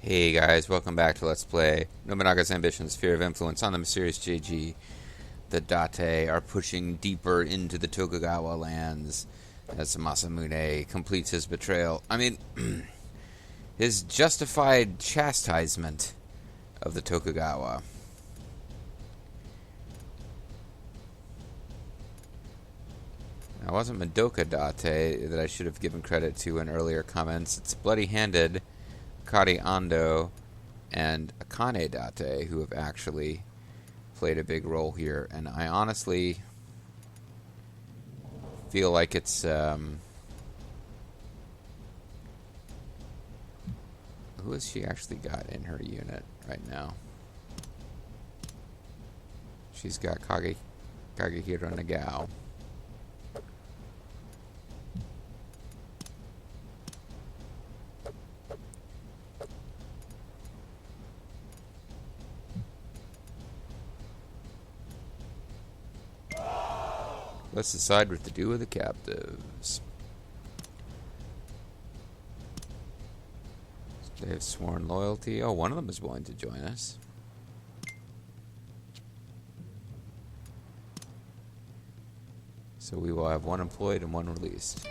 Hey guys, welcome back to Let's Play Nobunaga's Ambitions, Sphere of Influence on the mysterious JG. The Date are pushing deeper into the Tokugawa lands as Masamune completes his betrayal. His justified chastisement of the Tokugawa. Now, it wasn't Madoka Date that I should have given credit to in earlier comments. It's Bloody-Handed, Kari Ando, and Akane Date who have actually played a big role here, and I honestly feel like it's who has she actually got in her unit right now? She's got Kagehiro Nagao. Let's decide what to do with the captives. They have sworn loyalty. Oh, one of them is willing to join us. So we will have one employed and one released.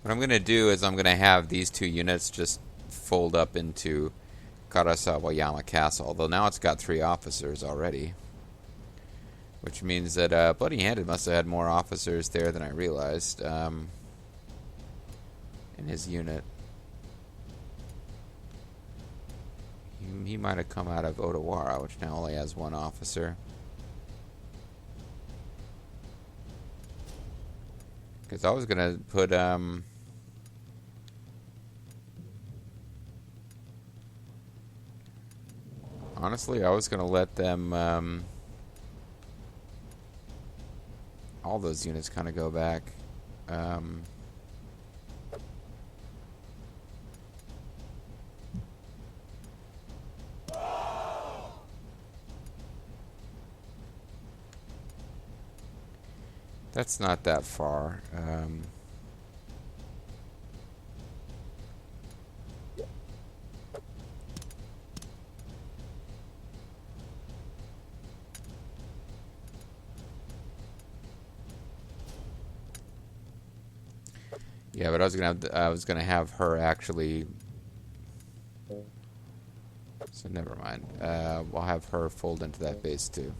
What I'm going to do is I'm going to have these two units just fold up into Karasawayama Castle, although now it's got 3 officers already. Which means that Bloody-Handed must have had more officers there than I realized in his unit. He might have come out of Odawara, which now only has 1 officer. Because I was going to put... honestly, I was going to let them... all those units kind of go back. That's not that far. Yeah, but I was gonna have her actually. So never mind. We'll have her fold into that base too.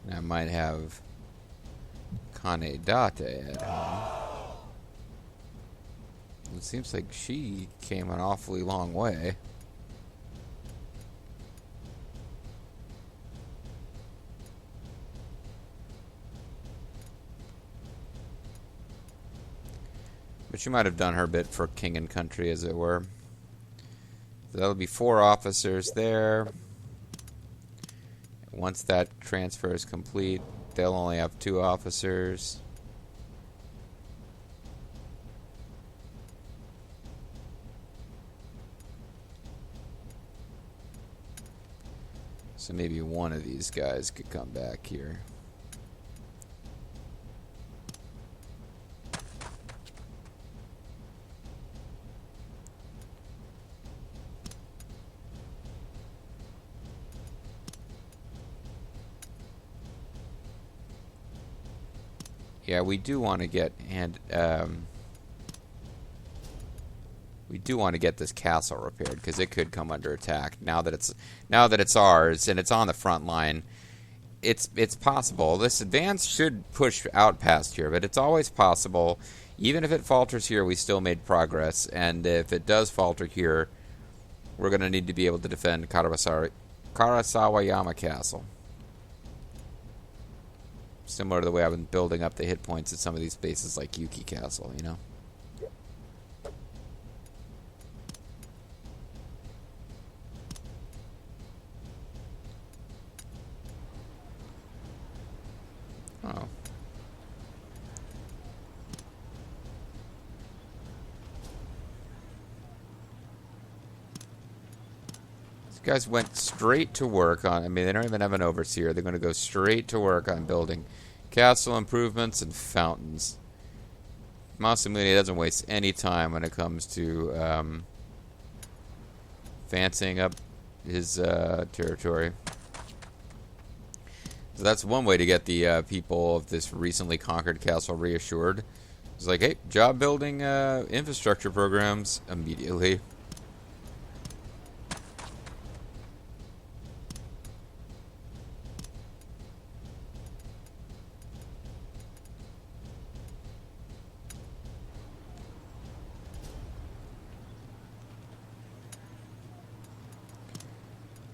And I might have Kane Date at home. It seems like she came an awfully long way. But she might have done her bit for king and country, as it were. So that'll be 4 officers there. Once that transfer is complete, they'll only have 2 officers. So maybe one of these guys could come back here. Yeah, we do want to get this castle repaired because it could come under attack now that it's ours and it's on the front line. It's possible. This advance should push out past here, but it's always possible. Even if it falters here, we still made progress, and if it does falter here, we're going to need to be able to defend Karasawayama Castle. Similar to the way I've been building up the hit points at some of these bases like Yuki Castle, you know? Oh. These guys went straight to work on... I mean, they don't even have an overseer. They're going to go straight to work on building castle improvements and fountains. Masamune doesn't waste any time when it comes to fancying up his territory. So that's one way to get the people of this recently conquered castle reassured. It's like, hey, job building infrastructure programs immediately.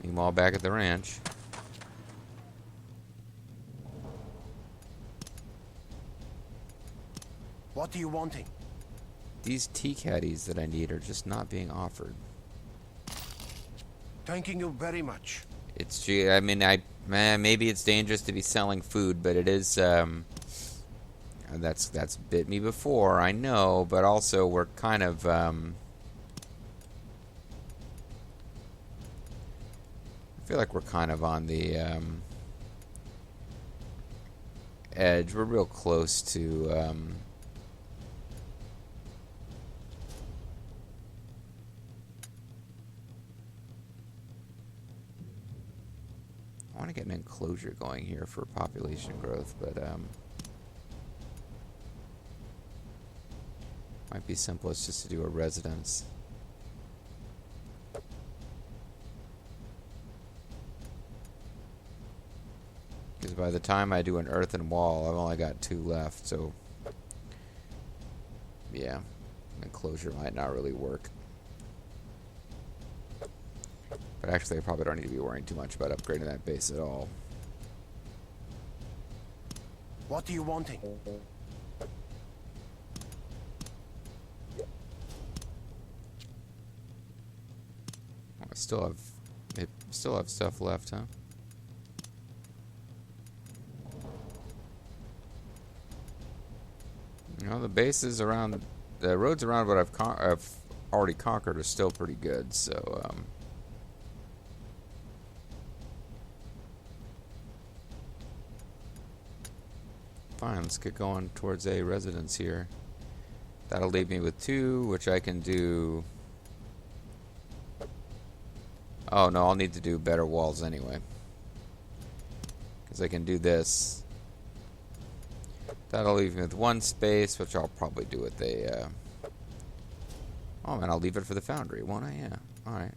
Meanwhile, back at the ranch. What are you wanting? These tea caddies that I need are just not being offered. Thanking you very much. It's, I mean, maybe it's dangerous to be selling food, but it is, that's bit me before, I know, but also we're kind of, I feel like we're kind of on the, edge. We're real close to, I want to get an enclosure going here for population growth, but might be simplest just to do a residence. Because by the time I do an earthen wall, I've only got 2 left, so yeah, an enclosure might not really work. But actually, I probably don't need to be worrying too much about upgrading that base at all. What are you wanting? I still have stuff left, huh? You know, the bases around, the roads around what I've already conquered are still pretty good, so fine, let's get going towards a residence here. That'll leave me with 2, which I can do. Oh no, I'll need to do better walls anyway, because I can do this. That'll leave me with 1 space, which I'll probably do with a oh man, I'll leave it for the foundry, won't I? Yeah, alright.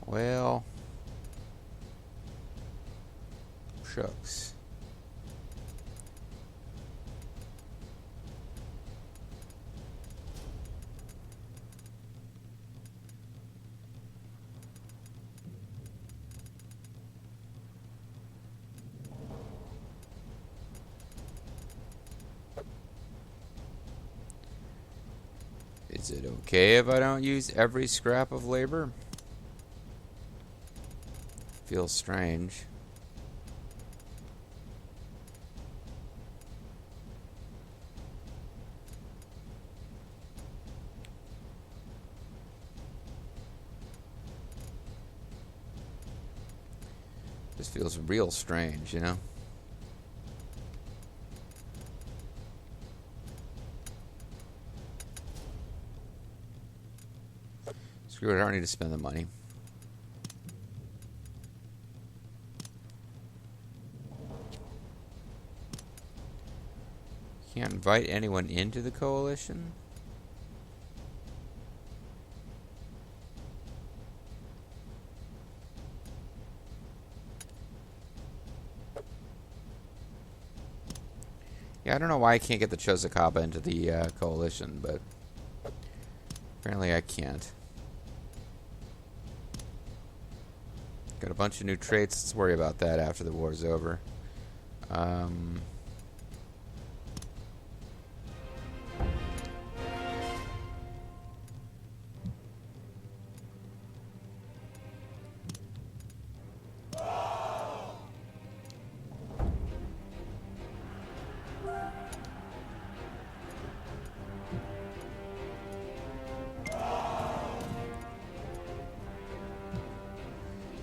Well, shucks. Is it okay if I don't use every scrap of labor? Feels strange. Just feels real strange, you know? Screw it, I don't need to spend the money. Can't invite anyone into the coalition? Yeah, I don't know why I can't get the Chosakaba into the coalition, but apparently I can't. Got a bunch of new traits. Let's worry about that after the war's over.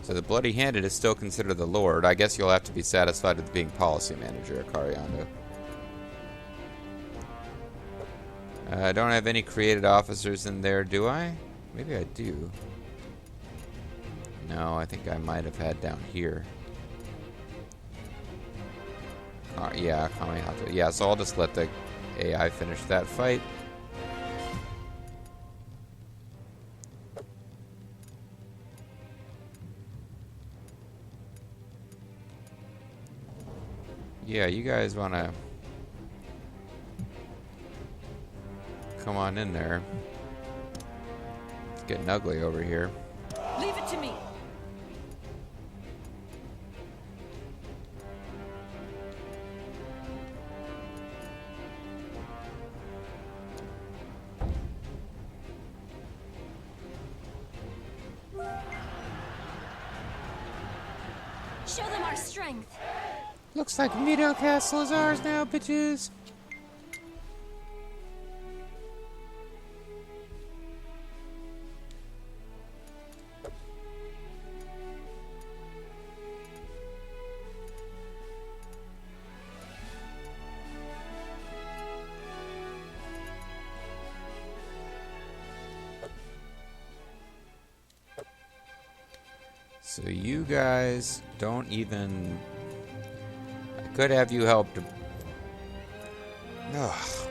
So the Bloody-Handed is still considered the Lord. I guess you'll have to be satisfied with being policy manager at Karayando. I don't have any created officers in there, do I? Maybe I do. No, I think I might have had down here. Yeah, Kamihato. Yeah, so I'll just let the AI finish that fight. Yeah, you guys want to come on in there. It's getting ugly over here. Leave it to me. Show them our strength. Looks like Edo Castle is ours now, bitches. So you guys don't even... I could have you help to... Ugh.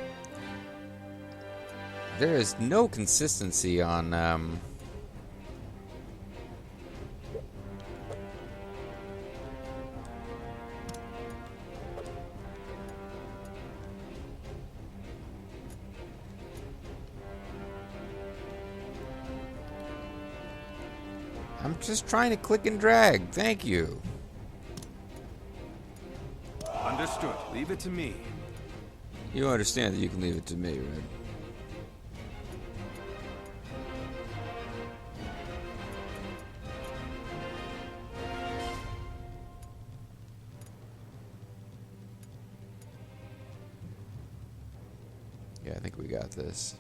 There is no consistency on... I'm just trying to click and drag. Thank you. Understood. Leave it to me. You understand that you can leave it to me, right? Yeah, I think we got this.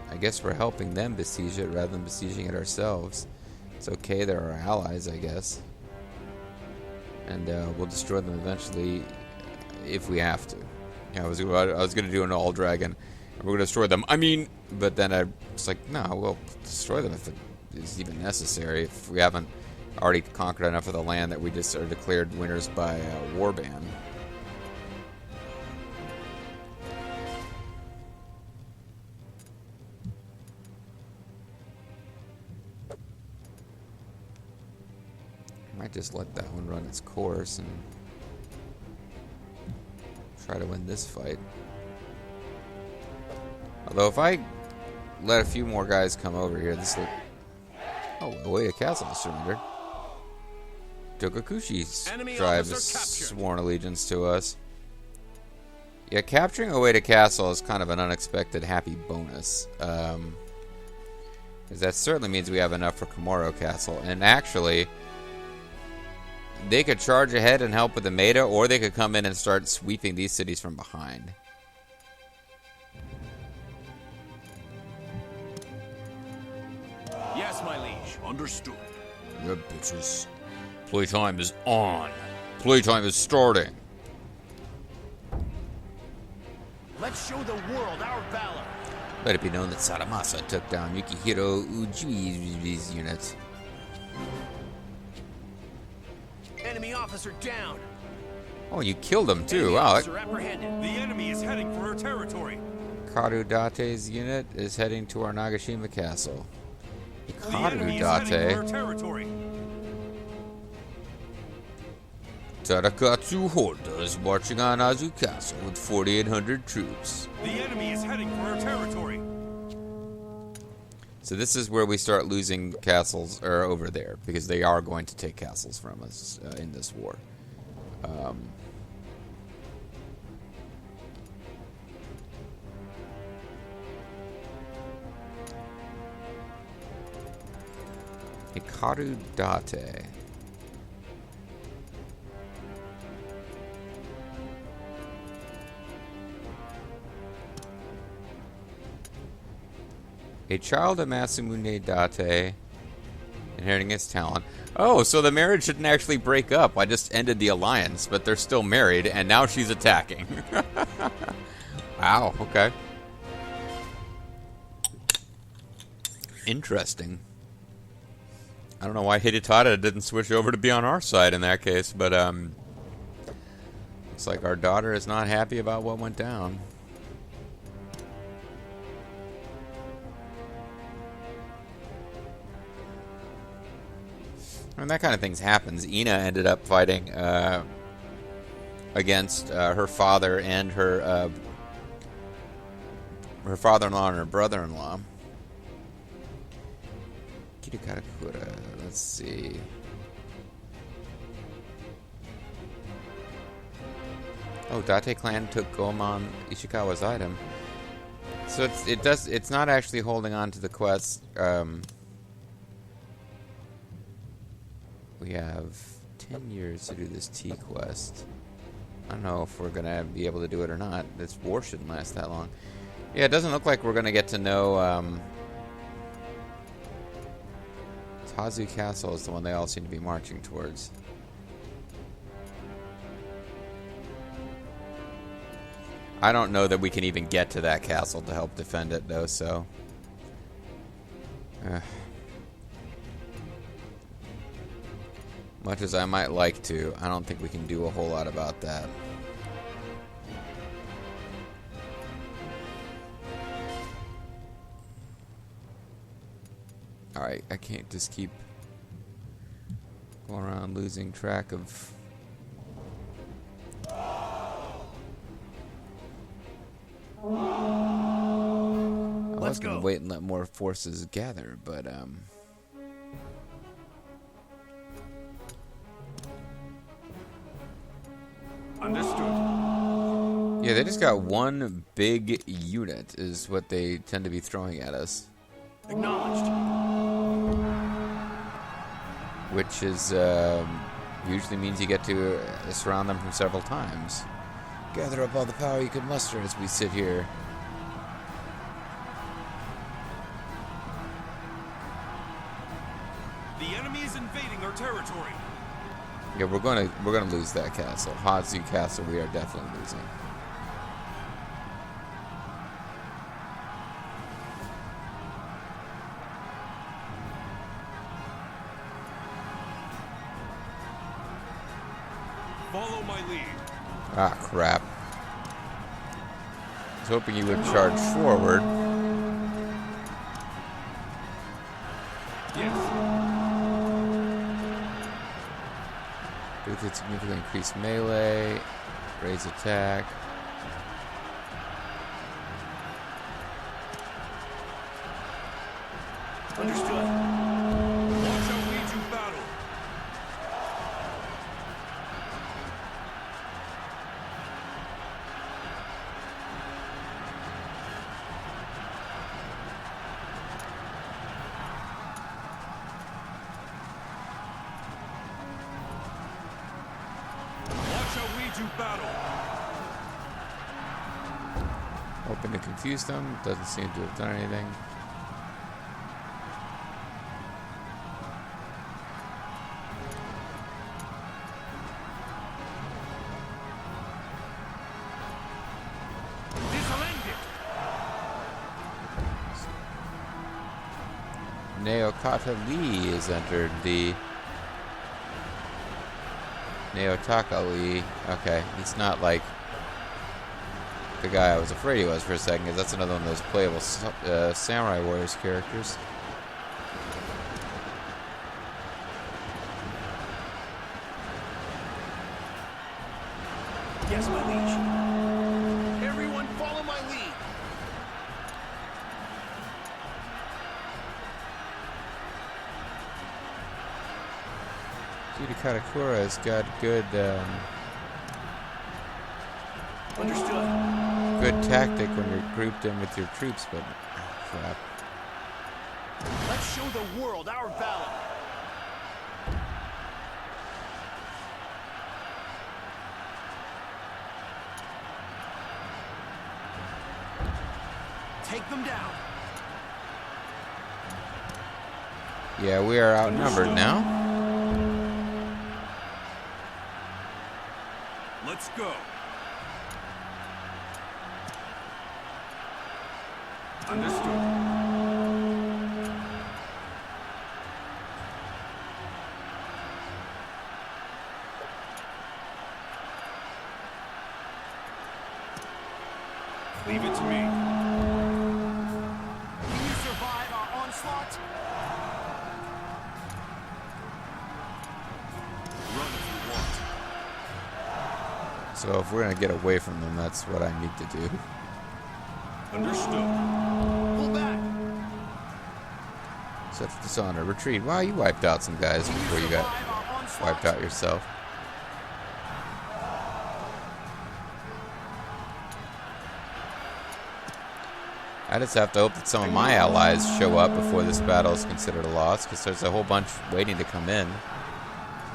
I guess we're helping them besiege it rather than besieging it ourselves. It's okay, they're our allies, I guess. And we'll destroy them eventually if we have to. Yeah, I was going to do an all-dragon, and we're going to destroy them. I mean, but then I was like, no, we'll destroy them if it is even necessary. If we haven't already conquered enough of the land that we just are declared winners by war ban. Might just let that one run its course and try to win this fight. Although if I let a few more guys come over here, this look... Oh, Oeda Castle has surrendered. Tokugawa's tribe has sworn allegiance to us. Yeah, capturing Oeda Castle is kind of an unexpected happy bonus. Because that certainly means we have enough for Komoro Castle. And actually... they could charge ahead and help with the Maeda, or they could come in and start sweeping these cities from behind. Yes, my liege. Understood. Yeah, bitches. Playtime is on. Playtime is starting. Let's show the world our valor. Let it be known that Sadamasa took down Yukihiro Uji's units. Enemy officer down. Oh, you killed him too. Enemy Wow. officer apprehended. The enemy is heading for our territory. Karudate's unit is heading to our Nagashima castle. The enemy is heading for our Karudate territory. Sarakatsu Horda is marching on Azu Castle with 4,800 troops. The enemy is heading for our territory. So this is where we start losing castles, or over there, because they are going to take castles from us in this war. Hikaru Date. A child of Masamune Date, inheriting his talent. Oh, so the marriage didn't actually break up. I just ended the alliance, but they're still married, and now she's attacking. Wow, okay. Interesting. I don't know why Hidetada didn't switch over to be on our side in that case, but looks like our daughter is not happy about what went down. And that kind of things happens. Ina ended up fighting against her father and her father-in-law and her brother-in-law. Kirikarakura. Let's see. Oh, Date clan took Gomon Ishikawa's item. So it's not actually holding on to the quest. We have 10 years to do this T quest. I don't know if we're going to be able to do it or not. This war shouldn't last that long. Yeah, it doesn't look like we're going to get to know... Tazu Castle is the one they all seem to be marching towards. I don't know that we can even get to that castle to help defend it, though, so... Much as I might like to, I don't think we can do a whole lot about that. Alright, I can't just keep going around losing track of... I was going to wait and let more forces gather, but Understood. yeah, they just got one big unit is what they tend to be throwing at us. Acknowledged. Which is usually means you get to surround them from several times. Gather up all the power you can muster as we sit here. The enemy is invading our territory. Yeah, we're gonna lose that castle. Hazu Castle, we are definitely losing. Follow my lead. Ah, crap. I was hoping you would charge forward. Yes. With its significantly increased melee, raise attack. Understood. What shall we do battle? What shall we do battle? Hoping to confuse them. Doesn't seem to have done anything. Neokata Lee has entered the... Neotaka Lee. Okay, he's not like the guy I was afraid he was for a second, because that's another one of those playable Samurai Warriors characters. Yes, my liege. Everyone follow my lead. Dude, Katakura has got good, Understood. good tactic when you're grouped in with your troops, but crap. Let's show the world our valor. Take them down. Yeah, we are outnumbered now. Let's go. Understood. Leave it to me. Can you survive our onslaught? Run if you want. So if we're gonna get away from them, that's what I need to do. Understood. Pull back. Such dishonor. Retreat. Wow, you wiped out some guys Can before you got survive our onslaught? wiped out yourself. I just have to hope that some of my allies show up before this battle is considered a loss, because there's a whole bunch waiting to come in.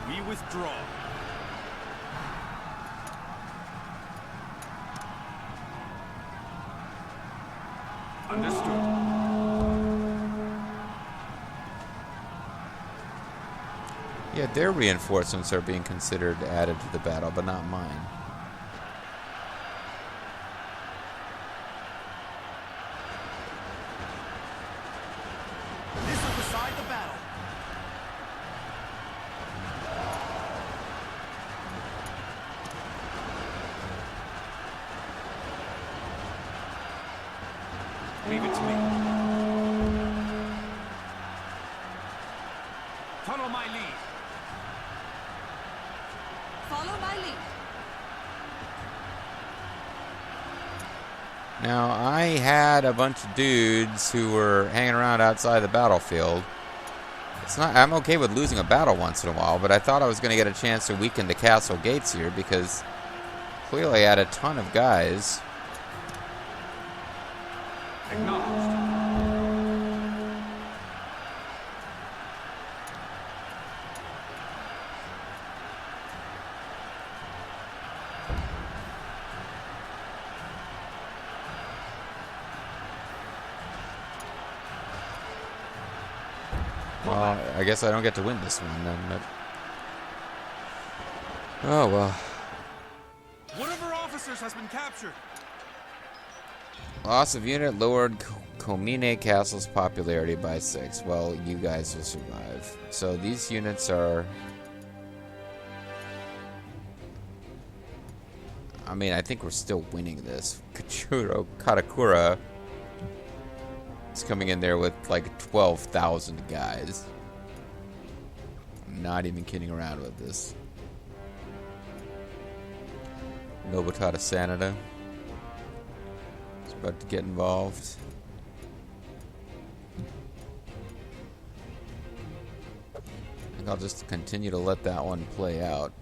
We withdraw. Understood. Yeah, their reinforcements are being considered added to the battle, but not mine. This will decide the battle. Leave it to me. Follow my lead. Follow my lead. Now, I had a bunch of dudes who were hanging around outside the battlefield. I'm okay with losing a battle once in a while, but I thought I was going to get a chance to weaken the castle gates here, because clearly I had a ton of guys. Acknowledged. Well, I guess I don't get to win this one then. But... oh, well. One of our officers has been captured. Loss of unit lowered Komine Castle's popularity by 6. Well, you guys will survive. So these units are... I mean, I think we're still winning this. Katakura is coming in there with like 12,000 guys. I'm not even kidding around with this. Nobunaga Sanada is about to get involved. I think I'll just continue to let that one play out.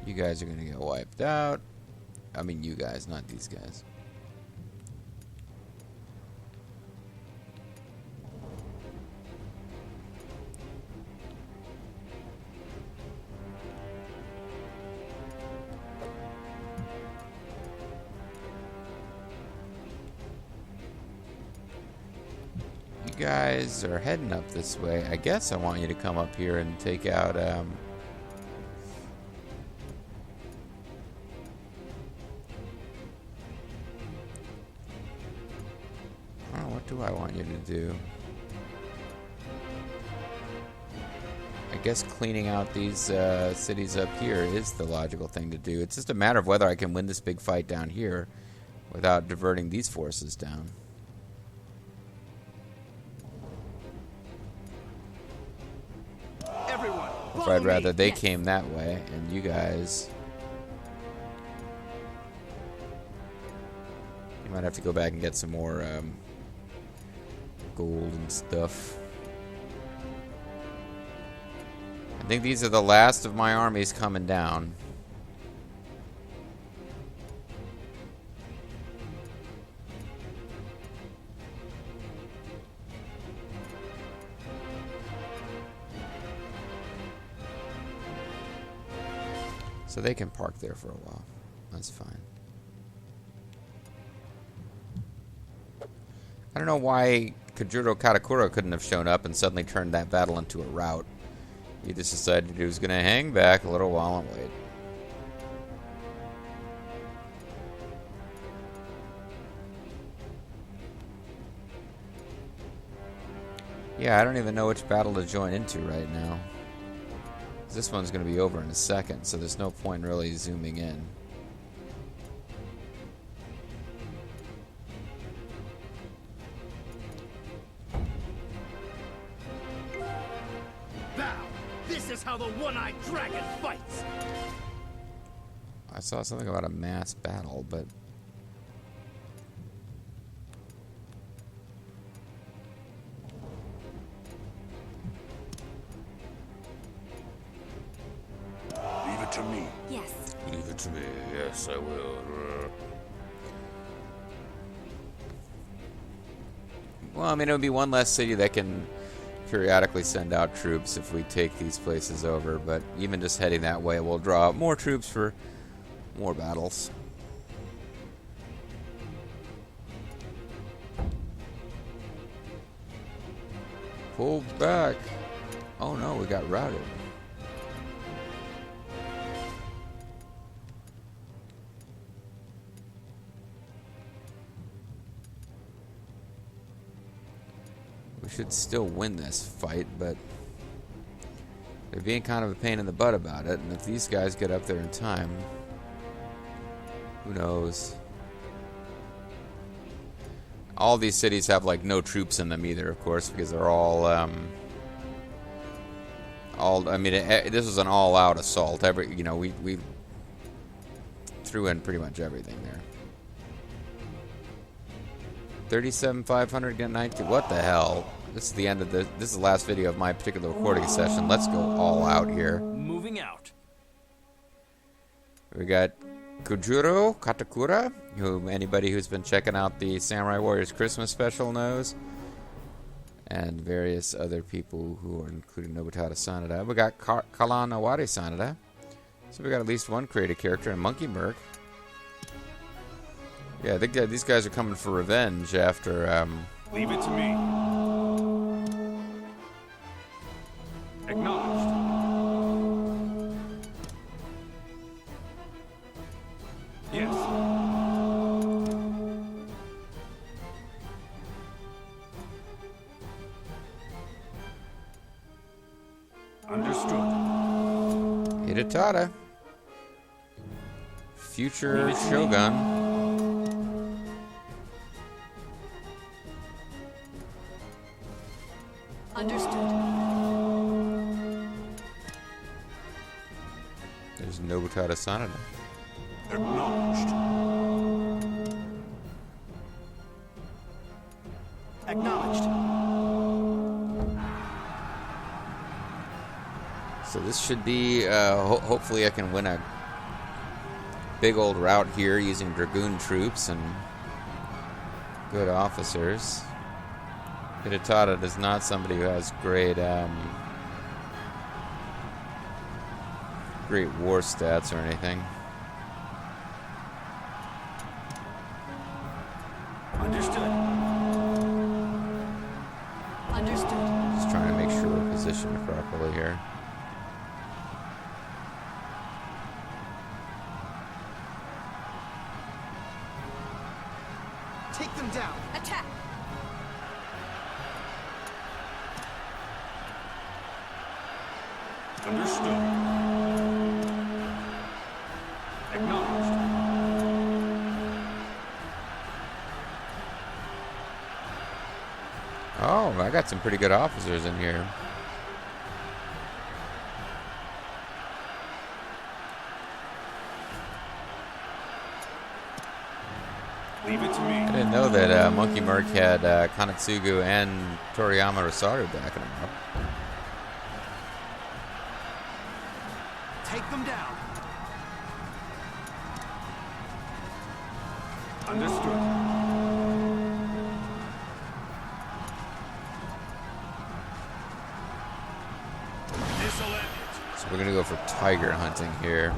You guys are going to get wiped out. I mean, you guys, not these guys. You guys are heading up this way. I guess I want you to come up here and take out, what do I want you to do? I guess cleaning out these cities up here is the logical thing to do. It's just a matter of whether I can win this big fight down here without diverting these forces down. Or I'd me, rather they yes. came that way, and you guys... You might have to go back and get some more gold and stuff. I think these are the last of my armies coming down. So they can park there for a while. That's fine. I don't know why Kujuro Katakura couldn't have shown up and suddenly turned that battle into a rout. He just decided he was going to hang back a little while and wait. Yeah, I don't even know which battle to join into right now. This one's going to be over in a second, so there's no point really zooming in. Bow! This is how the one-eyed dragon fights! I saw something about a mass battle, but... Leave it to me. Yes. Leave it to me. Yes, I will. Well, I mean, it would be one less city that can periodically send out troops if we take these places over, but even just heading that way will draw out more troops for more battles. Pull back. Oh no, we got routed. We should still win this fight, but they're being kind of a pain in the butt about it, and if these guys get up there in time, who knows? All these cities have like no troops in them either, of course, because they're all I mean, this was an all-out assault. We threw in pretty much everything there. 37,500 get 19. What the hell? This is the end of this is the last video of my particular recording session. Let's go all out here. Moving out. We got Kujuro Katakura, who anybody who's been checking out the Samurai Warriors Christmas special knows, and various other people who are including Nobunaga Sanada. We got Kalanawari Sanada. So we got at least one creative character, and Monkey Merc. Yeah, I think that these guys are coming for revenge after Leave it to me. Acknowledged. Yes. Understood. Hidetada, future Shogun. Understood. There's Nobunaga Sanada. Acknowledged. Acknowledged. So this should be, hopefully I can win a big old rout here using Dragoon troops and good officers. Hidetada is not somebody who has great great war stats or anything. Understood. Understood. Just trying to make sure we're positioned properly here. Take them down. Attack. Understood. Acknowledged. Oh, I got some pretty good officers in here. Leave it to me. I didn't know that Monkey Merc had Kanetsugu and Toriyama Rosario backing him up. Take them down. Understood. This'll end it. So we're gonna go for tiger hunting here.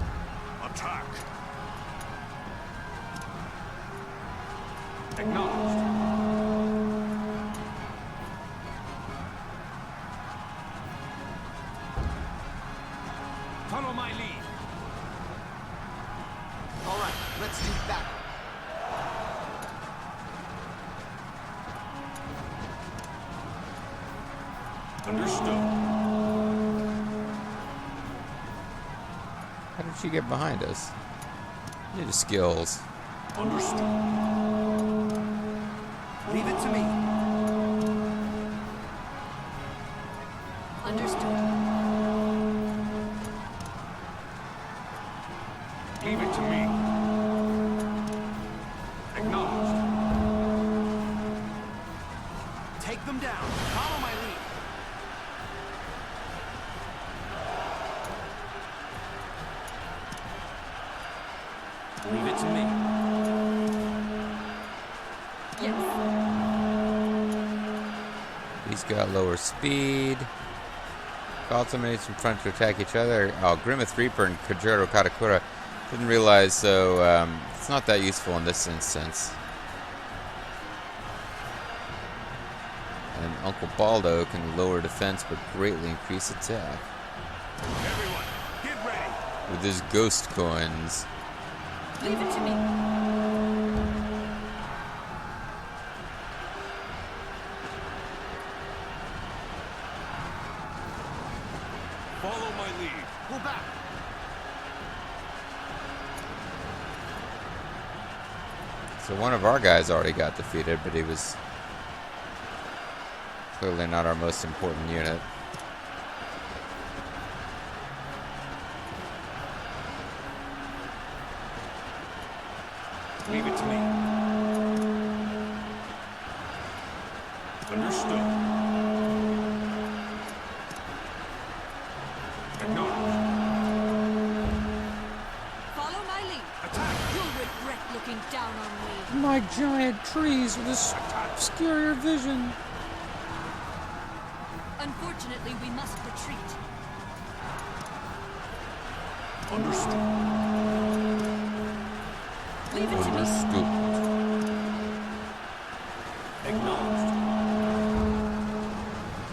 Attack. Acknowledged. Follow my lead. All right, let's do battle. Understood. How did she get behind us? Need skills. Understood. Leave it to me. Understood. Leave it to me. Acknowledged. Take them down. Follow my lead. Leave it to me. Yes. He's got lower speed. Ultimates from front to attack each other. Oh, Grimmeth Reaper and Kojiro Katakura. Didn't realize, so it's not that useful in this instance. And Uncle Baldo can lower defense but greatly increase attack Everyone, get ready. with his ghost coins. Leave it to me. Follow my lead. Pull back. So one of our guys already got defeated, but he was clearly not our most important unit. Leave it to me. Understood. Acknowledged. Follow my lead. Attack. You'll regret looking down on me. My giant trees with this obscure vision. Unfortunately, we must retreat. Understood. Leave it to me. Understood. Acknowledged.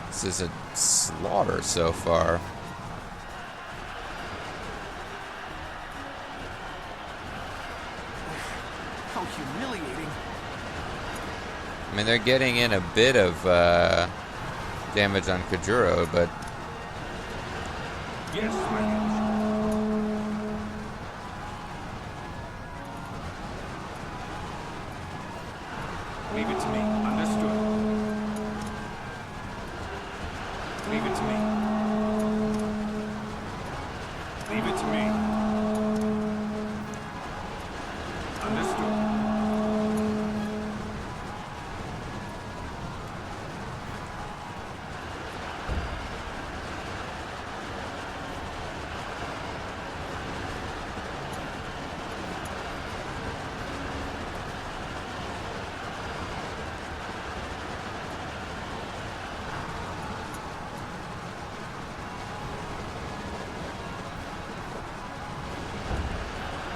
This is a slaughter so far. How humiliating. I mean, they're getting in a bit of damage on Kojiro, but Yes, my liege. Leave it to me. Understood. Leave it to me. Leave it to me. Understood.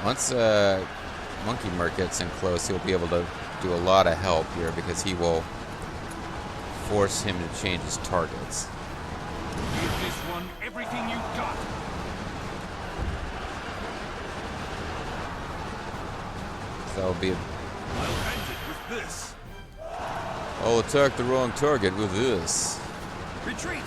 once Monkey Merc gets in close, he'll be able to do a lot of help here because he will force him to change his targets. Give this one everything you got. So that'll be. I'll end it with this. I'll attack the wrong target with this. Retreat.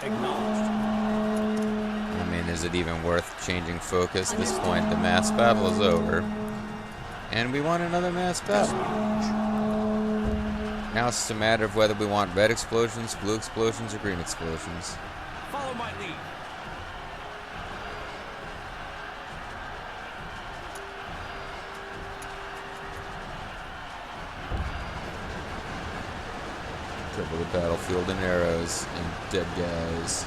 Acknowledged. I mean, is it even worth changing focus? At this point, the mass battle is over. And we won another mass battle. Now it's just a matter of whether we want red explosions, blue explosions, or green explosions. Follow my lead. Cover the battlefield in arrows and dead guys.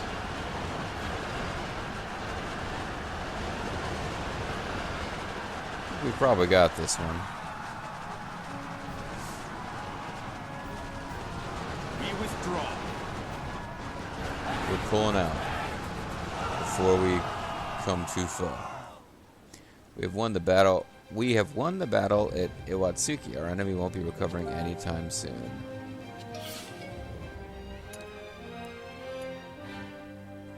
We probably got this one. We withdraw. We're pulling out before we come too far. We have won the battle. We have won the battle at Iwatsuki. Our enemy won't be recovering anytime soon.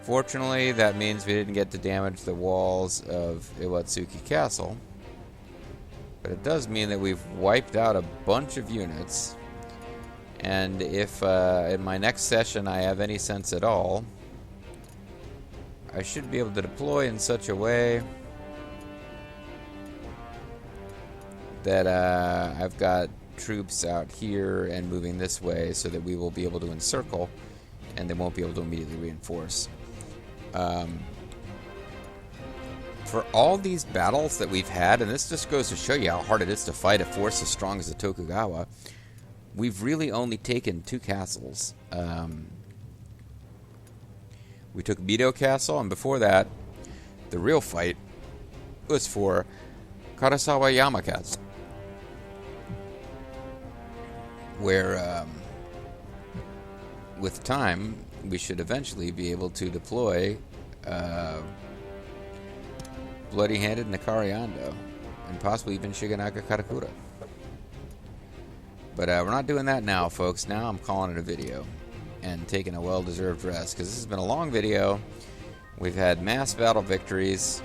Fortunately, that means we didn't get to damage the walls of Iwatsuki Castle. But it does mean that we've wiped out a bunch of units. And if in my next session I have any sense at all, I should be able to deploy in such a way that I've got troops out here and moving this way so that we will be able to encircle and they won't be able to immediately reinforce. For all these battles that we've had, and this just goes to show you how hard it is to fight a force as strong as the Tokugawa, we've really only taken 2 castles. We took Edo Castle, and before that, the real fight was for Karasawayama Castle, where, with time, we should eventually be able to deploy Bloody-Handed Nakari Ando, and possibly even Shigenaka Karakura. But we're not doing that now, folks. Now I'm calling it a video and taking a well-deserved rest, because this has been a long video. We've had mass battle victories.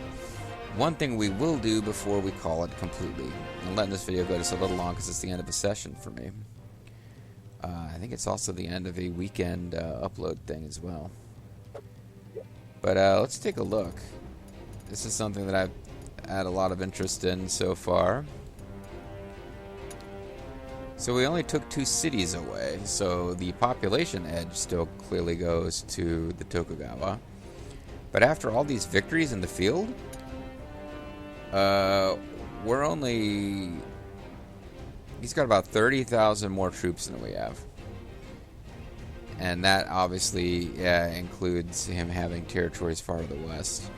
One thing we will do before we call it completely, I'm letting this video go just a little long because it's the end of a session for me. I think it's also the end of a weekend upload thing as well. But let's take a look. This is something that I've had a lot of interest in so far. So we only took 2 cities away, so the population edge still clearly goes to the Tokugawa. But after all these victories in the field, we're only... He's got about 30,000 more troops than we have. And that obviously includes him having territories far to the west.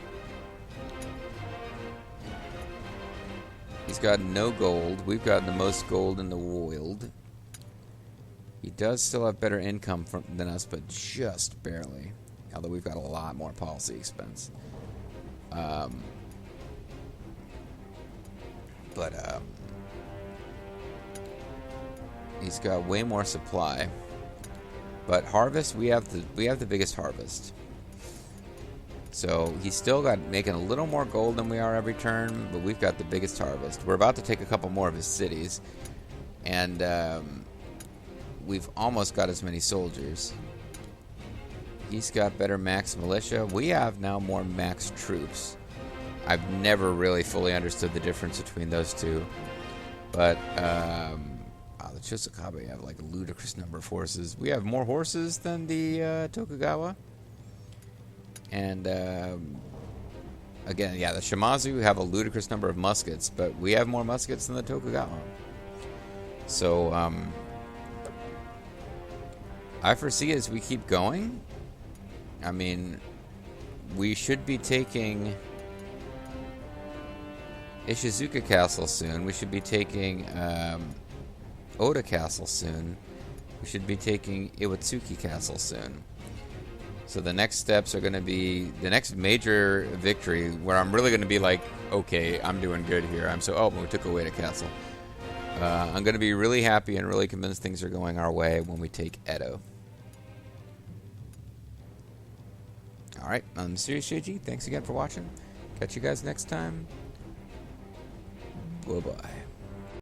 He's got no gold. We've got the most gold in the world. He does still have better income than us, but just barely. Although we've got a lot more policy expense. He's got way more supply. But harvest, we have the biggest harvest. So he's still got making a little more gold than we are every turn, but we've got the biggest harvest. We're about to take a couple more of his cities, and we've almost got as many soldiers. He's got better max militia. We have now more max troops. I've never really fully understood the difference between those two, but the Chosokabe have like a ludicrous number of horses. We have more horses than the Tokugawa. And, again, yeah, the Shimazu have a ludicrous number of muskets, but we have more muskets than the Tokugawa. So, I foresee as we keep going, I mean, we should be taking Ishizuka Castle soon. We should be taking, Oda Castle soon. We should be taking Iwatsuki Castle soon. So the next steps are going to be the next major victory where I'm really going to be like, okay, I'm doing good here. We took away the castle. I'm going to be really happy and really convinced things are going our way when we take Edo. All right, I'm Serious JG. Thanks again for watching. Catch you guys next time. Bye-bye.